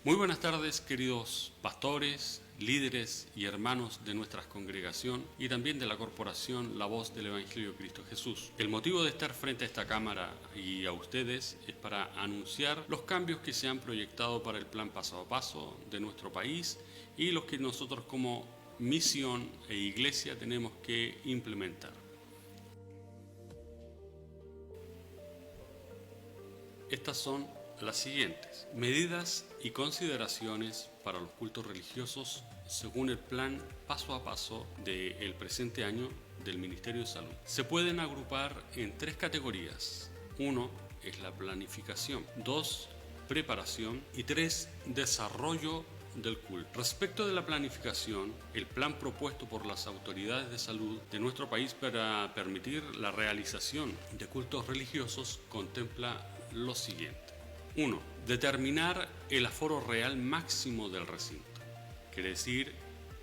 Muy buenas tardes, queridos pastores, líderes y hermanos de nuestra congregación y también de la corporación La Voz del Evangelio de Cristo Jesús. El motivo de estar frente a esta cámara y a ustedes es para anunciar los cambios que se han proyectado para el plan paso a paso de nuestro país y los que nosotros como misión e iglesia tenemos que implementar. Estas son las siguientes: medidas y consideraciones para los cultos religiosos según el plan paso a paso del presente año del Ministerio de Salud. Se pueden agrupar en tres categorías. 1 es la planificación, 2 preparación y 3 desarrollo del culto. Respecto de la planificación, el plan propuesto por las autoridades de salud de nuestro país para permitir la realización de cultos religiosos contempla lo siguiente. 1. Determinar el aforo real máximo del recinto, quiere decir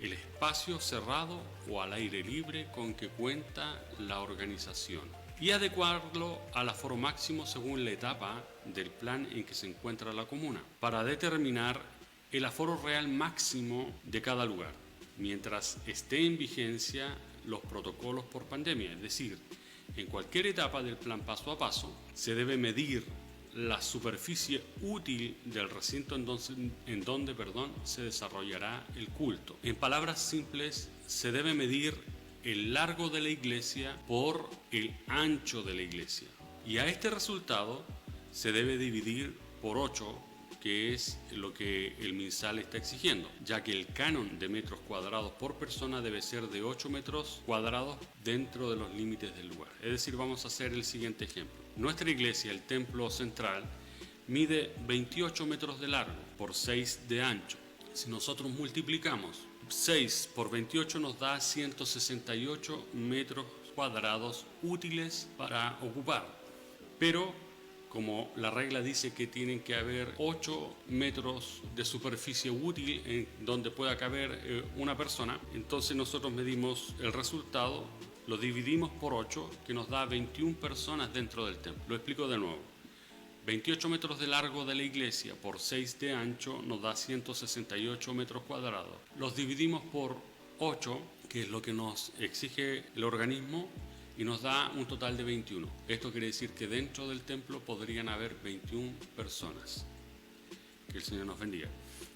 el espacio cerrado o al aire libre con que cuenta la organización, y adecuarlo al aforo máximo según la etapa del plan en que se encuentra la comuna, para determinar el aforo real máximo de cada lugar, mientras esté en vigencia los protocolos por pandemia. Es decir, en cualquier etapa del plan paso a paso se debe medir la superficie útil del recinto en donde se desarrollará el culto. En palabras simples, se debe medir el largo de la iglesia por el ancho de la iglesia. Y a este resultado se debe dividir por 8, que es lo que el MinSal está exigiendo, ya que el canon de metros cuadrados por persona debe ser de 8 metros cuadrados dentro de los límites del lugar. Es decir, vamos a hacer el siguiente ejemplo. Nuestra iglesia, el templo central, mide 28 metros de largo por 6 de ancho. Si nosotros multiplicamos 6 por 28 nos da 168 metros cuadrados útiles para ocupar. Pero como la regla dice que tienen que haber 8 metros de superficie útil en donde pueda caber una persona, entonces nosotros medimos el resultado, lo dividimos por 8, que nos da 21 personas dentro del templo. Lo explico de nuevo. 28 metros de largo de la iglesia por 6 de ancho nos da 168 metros cuadrados. Los dividimos por 8, que es lo que nos exige el organismo, y nos da un total de 21. Esto quiere decir que dentro del templo podrían haber 21 personas. Que el Señor nos bendiga.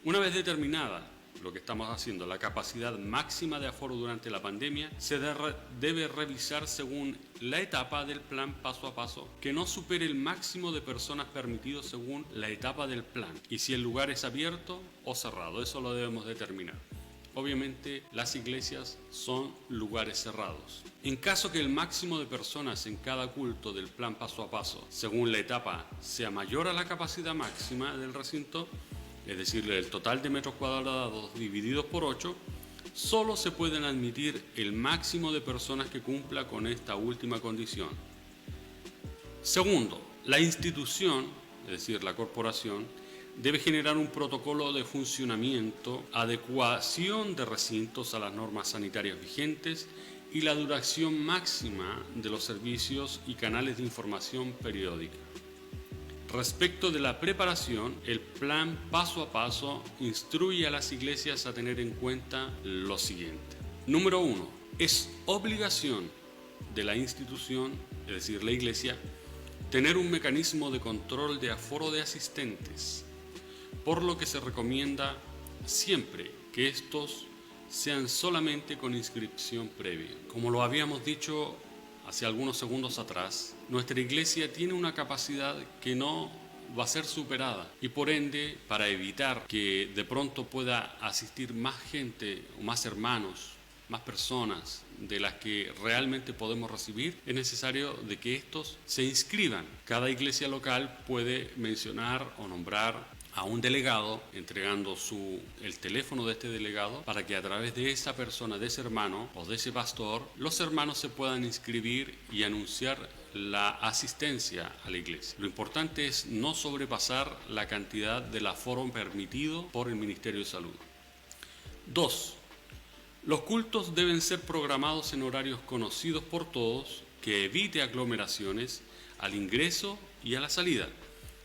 Una vez determinada lo que estamos haciendo, la capacidad máxima de aforo durante la pandemia, se debe revisar según la etapa del plan paso a paso, que no supere el máximo de personas permitido según la etapa del plan, y si el lugar es abierto o cerrado. Eso lo debemos determinar. Obviamente, las iglesias son lugares cerrados. En caso que el máximo de personas en cada culto del plan paso a paso, según la etapa, sea mayor a la capacidad máxima del recinto, es decir, el total de metros cuadrados divididos por 8, solo se pueden admitir el máximo de personas que cumpla con esta última condición. Segundo, la institución, es decir, la corporación, debe generar un protocolo de funcionamiento, adecuación de recintos a las normas sanitarias vigentes y la duración máxima de los servicios y canales de información periódica. Respecto de la preparación, el plan paso a paso instruye a las iglesias a tener en cuenta lo siguiente. Número 1. Es obligación de la institución, es decir, la iglesia, tener un mecanismo de control de aforo de asistentes, por lo que se recomienda siempre que estos sean solamente con inscripción previa. Como lo habíamos dicho hace algunos segundos atrás, nuestra iglesia tiene una capacidad que no va a ser superada y por ende, para evitar que de pronto pueda asistir más gente o más hermanos, más personas de las que realmente podemos recibir, es necesario de que estos se inscriban. Cada iglesia local puede mencionar o nombrar a un delegado, entregando el teléfono de este delegado, para que a través de esa persona, de ese hermano o de ese pastor, los hermanos se puedan inscribir y anunciar la asistencia a la iglesia. Lo importante es no sobrepasar la cantidad del aforo permitido por el Ministerio de Salud. 2. Los cultos deben ser programados en horarios conocidos por todos, que evite aglomeraciones al ingreso y a la salida.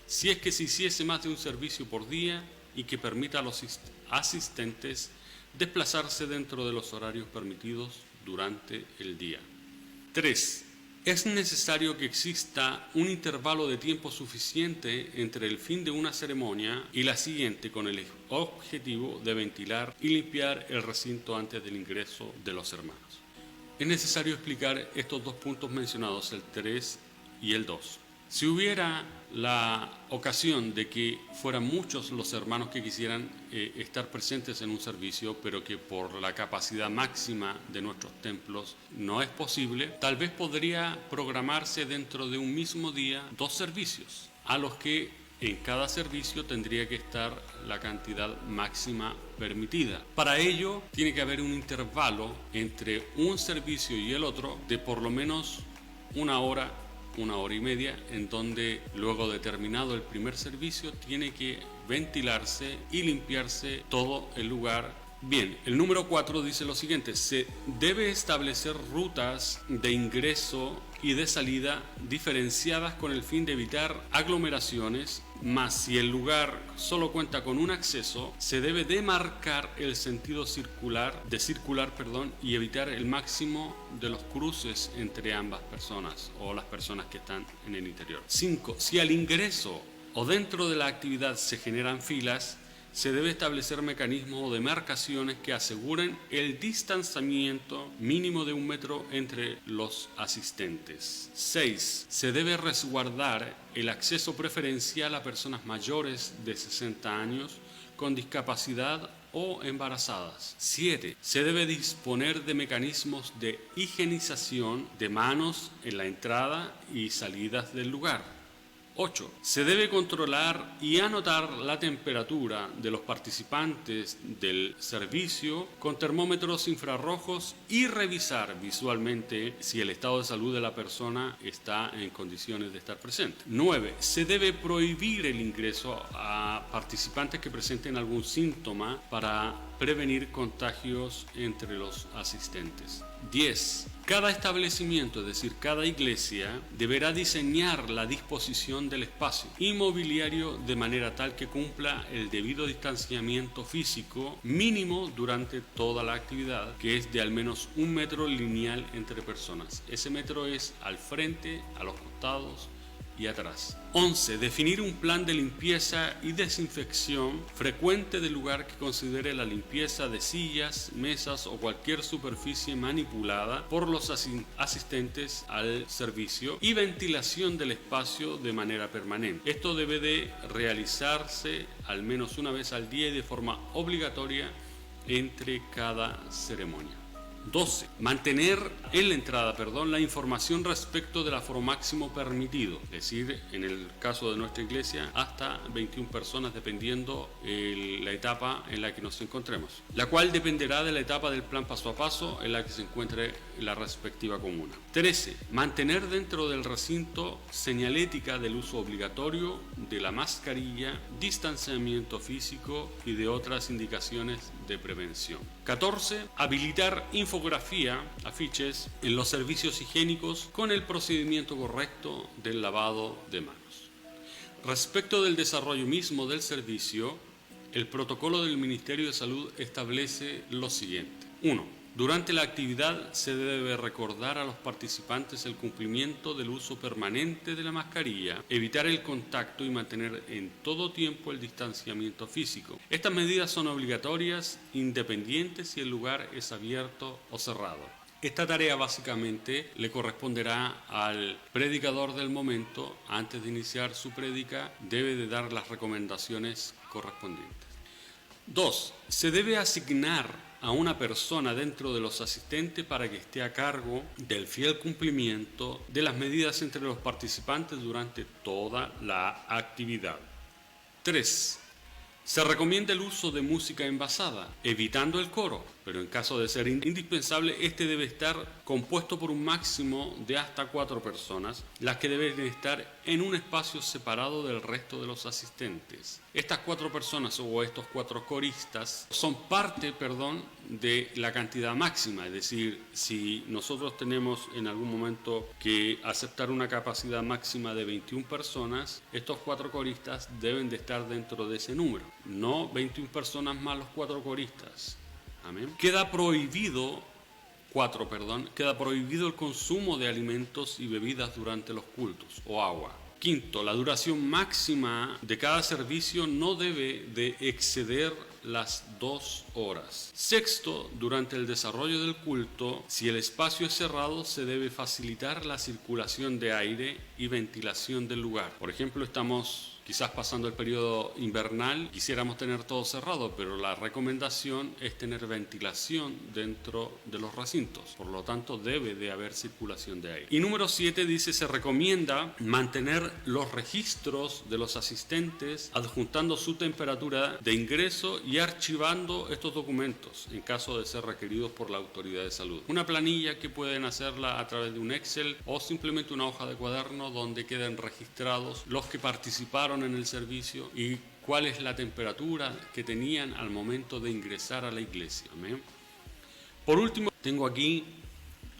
Si es que se hiciese más de un servicio por día, y que permita a los asistentes desplazarse dentro de los horarios permitidos durante el día. 3. Es necesario que exista un intervalo de tiempo suficiente entre el fin de una ceremonia y la siguiente con el objetivo de ventilar y limpiar el recinto antes del ingreso de los hermanos. Es necesario explicar estos dos puntos mencionados, el 3 y el 2. Si hubiera la ocasión de que fueran muchos los hermanos que quisieran estar presentes en un servicio, pero que por la capacidad máxima de nuestros templos no es posible, tal vez podría programarse dentro de un mismo día 2 servicios, a los que en cada servicio tendría que estar la cantidad máxima permitida. Para ello tiene que haber un intervalo entre un servicio y el otro de por lo menos una hora y media, en donde luego de terminado el primer servicio tiene que ventilarse y limpiarse todo el lugar. Bien, el número 4 dice lo siguiente: se debe establecer rutas de ingreso y de salida diferenciadas con el fin de evitar aglomeraciones, mas si el lugar solo cuenta con un acceso, se debe demarcar el sentido circular y evitar el máximo de los cruces entre ambas personas o las personas que están en el interior. 5. Si al ingreso o dentro de la actividad se generan filas, se debe establecer mecanismos o demarcaciones que aseguren el distanciamiento mínimo de 1 metro entre los asistentes. 6. Se debe resguardar el acceso preferencial a personas mayores de 60 años con discapacidad o embarazadas. 7. Se debe disponer de mecanismos de higienización de manos en la entrada y salidas del lugar. 8. Se debe controlar y anotar la temperatura de los participantes del servicio con termómetros infrarrojos y revisar visualmente si el estado de salud de la persona está en condiciones de estar presente. 9. Se debe prohibir el ingreso a participantes que presenten algún síntoma para prevenir contagios entre los asistentes. 10. Cada establecimiento, es decir, cada iglesia, deberá diseñar la disposición del espacio inmobiliario de manera tal que cumpla el debido distanciamiento físico mínimo durante toda la actividad, que es de al menos 1 metro lineal entre personas. Ese metro es al frente, a los costados y atrás. 11. Definir un plan de limpieza y desinfección frecuente del lugar que considere la limpieza de sillas, mesas o cualquier superficie manipulada por los asistentes al servicio y ventilación del espacio de manera permanente. Esto debe de realizarse al menos una vez al día y de forma obligatoria entre cada ceremonia. 12. Mantener en la entrada, la información respecto del aforo máximo permitido, es decir, en el caso de nuestra iglesia, hasta 21 personas dependiendo la etapa en la que nos encontremos, la cual dependerá de la etapa del plan paso a paso en la que se encuentre la respectiva comuna. 13. Mantener dentro del recinto señalética del uso obligatorio de la mascarilla, distanciamiento físico y de otras indicaciones de prevención. 14. Habilitar infografía, afiches, en los servicios higiénicos con el procedimiento correcto del lavado de manos. Respecto del desarrollo mismo del servicio, el protocolo del Ministerio de Salud establece lo siguiente. 1. Durante la actividad se debe recordar a los participantes el cumplimiento del uso permanente de la mascarilla, evitar el contacto y mantener en todo tiempo el distanciamiento físico. Estas medidas son obligatorias, independientes si el lugar es abierto o cerrado. Esta tarea básicamente le corresponderá al predicador del momento. Antes de iniciar su prédica, debe de dar las recomendaciones correspondientes. 2. Se debe asignar a una persona dentro de los asistentes para que esté a cargo del fiel cumplimiento de las medidas entre los participantes durante toda la actividad. 3. Se recomienda el uso de música envasada, evitando el coro, pero en caso de ser indispensable, este debe estar compuesto por un máximo de hasta 4 personas, las que deben estar en un espacio separado del resto de los asistentes. Estas 4 personas o estos 4 coristas son parte, de la cantidad máxima, es decir, si nosotros tenemos en algún momento que aceptar una capacidad máxima de 21 personas, estos 4 coristas deben de estar dentro de ese número, no 21 personas más los 4 coristas. Amén. Queda prohibido el consumo de alimentos y bebidas durante los cultos o agua. Quinto, la duración máxima de cada servicio no debe de exceder las 2 horas. Sexto, durante el desarrollo del culto, si el espacio es cerrado, se debe facilitar la circulación de aire y ventilación del lugar. Por ejemplo, estamos quizás pasando el periodo invernal, quisiéramos tener todo cerrado, pero la recomendación es tener ventilación dentro de los recintos. Por lo tanto, debe de haber circulación de aire. Y número 7 dice, se recomienda mantener los registros de los asistentes, adjuntando su temperatura de ingreso y archivando estos documentos en caso de ser requeridos por la autoridad de salud. Una planilla que pueden hacerla a través de un Excel o simplemente una hoja de cuaderno donde queden registrados los que participaron en el servicio y cuál es la temperatura que tenían al momento de ingresar a la iglesia. Amén. Por último, tengo aquí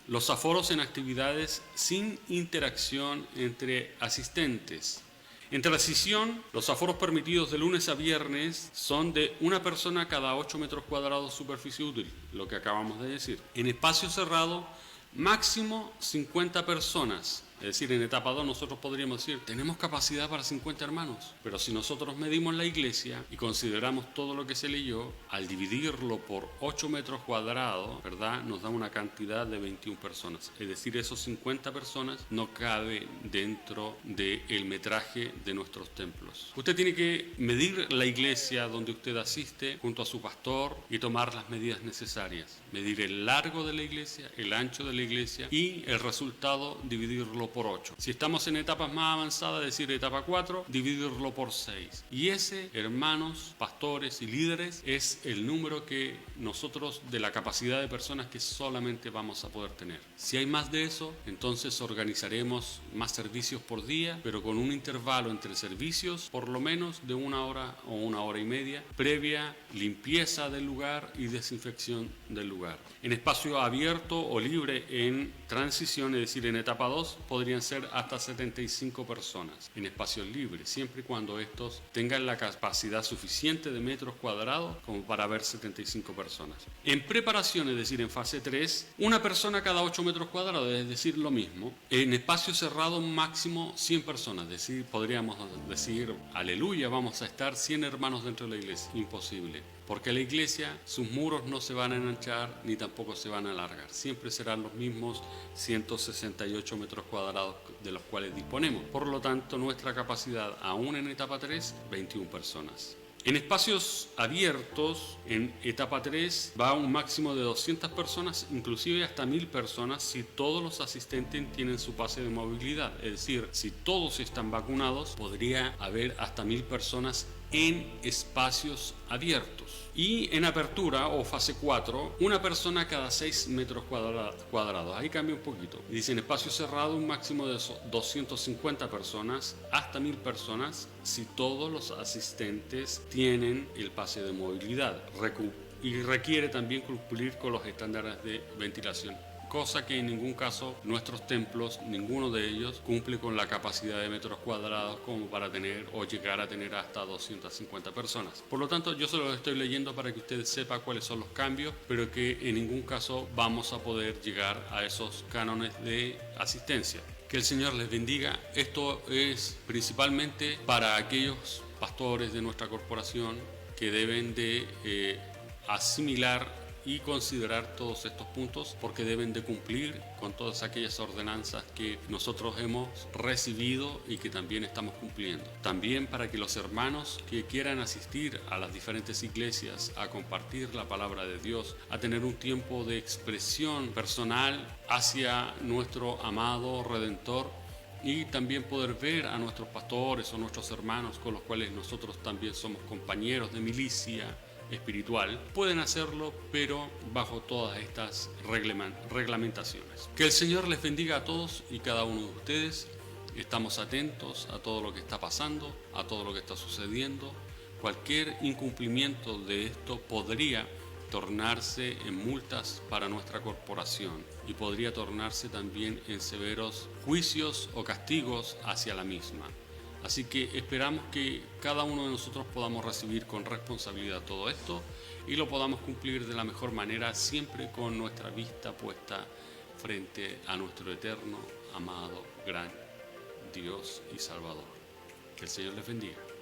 los aforos en actividades sin interacción entre asistentes. En transición, los aforos permitidos de lunes a viernes son de una persona cada 8 metros cuadrados de superficie útil, lo que acabamos de decir. En espacio cerrado, máximo 50 personas. Es decir, en etapa 2 nosotros podríamos decir, tenemos capacidad para 50 hermanos, pero si nosotros medimos la iglesia y consideramos todo lo que se leyó, al dividirlo por 8 metros cuadrados, ¿verdad?, nos da una cantidad de 21 personas. Es decir, esos 50 personas no caben dentro del metraje de nuestros templos. Usted tiene que medir la iglesia donde usted asiste junto a su pastor y tomar las medidas necesarias. Medir el largo de la iglesia, el ancho de la iglesia y el resultado dividirlo por 8. Si estamos en etapas más avanzadas, es decir, etapa 4, dividirlo por 6. Y ese, hermanos, pastores y líderes, es el número que nosotros, de la capacidad de personas que solamente vamos a poder tener. Si hay más de eso, entonces organizaremos más servicios por día, pero con un intervalo entre servicios, por lo menos de 1 hora o 1 hora y media, previa limpieza del lugar y desinfección del lugar. En espacio abierto o libre en transición, es decir, en etapa 2, podrían ser hasta 75 personas en espacios libres, siempre y cuando estos tengan la capacidad suficiente de metros cuadrados como para haber 75 personas. En preparación, es decir, en fase 3, una persona cada 8 metros cuadrados, es decir, lo mismo. En espacio cerrado, máximo 100 personas, es decir, podríamos decir, aleluya, vamos a estar 100 hermanos dentro de la iglesia. Imposible. Porque la iglesia, sus muros no se van a enanchar ni tampoco se van a alargar. Siempre serán los mismos 168 metros cuadrados de los cuales disponemos. Por lo tanto, nuestra capacidad, aún en etapa 3, 21 personas. En espacios abiertos, en etapa 3, va a un máximo de 200 personas, inclusive hasta 1000 personas, si todos los asistentes tienen su pase de movilidad. Es decir, si todos están vacunados, podría haber hasta 1000 personas en espacios abiertos. Y en apertura o fase 4, una persona cada 6 metros cuadrados. Ahí cambia un poquito. Y dice en espacio cerrado un máximo de 250 personas hasta 1000 personas si todos los asistentes tienen el pase de movilidad. Y requiere también cumplir con los estándares de ventilación, cosa que en ningún caso nuestros templos, ninguno de ellos, cumple con la capacidad de metros cuadrados como para tener o llegar a tener hasta 250 personas. Por lo tanto, yo se lo estoy leyendo para que usted sepa cuáles son los cambios, pero que en ningún caso vamos a poder llegar a esos cánones de asistencia. Que el Señor les bendiga. Esto es principalmente para aquellos pastores de nuestra corporación que deben de asimilar y considerar todos estos puntos, porque deben de cumplir con todas aquellas ordenanzas que nosotros hemos recibido y que también estamos cumpliendo. También para que los hermanos que quieran asistir a las diferentes iglesias a compartir la palabra de Dios, a tener un tiempo de expresión personal hacia nuestro amado Redentor, y también poder ver a nuestros pastores o nuestros hermanos con los cuales nosotros también somos compañeros de milicia espiritual, pueden hacerlo, pero bajo todas estas reglamentaciones. Que el Señor les bendiga a todos y cada uno de ustedes. Estamos atentos a todo lo que está pasando, a todo lo que está sucediendo. Cualquier incumplimiento de esto podría tornarse en multas para nuestra corporación y podría tornarse también en severos juicios o castigos hacia la misma. Así que esperamos que cada uno de nosotros podamos recibir con responsabilidad todo esto y lo podamos cumplir de la mejor manera, siempre con nuestra vista puesta frente a nuestro eterno, amado, gran Dios y Salvador. Que el Señor les bendiga.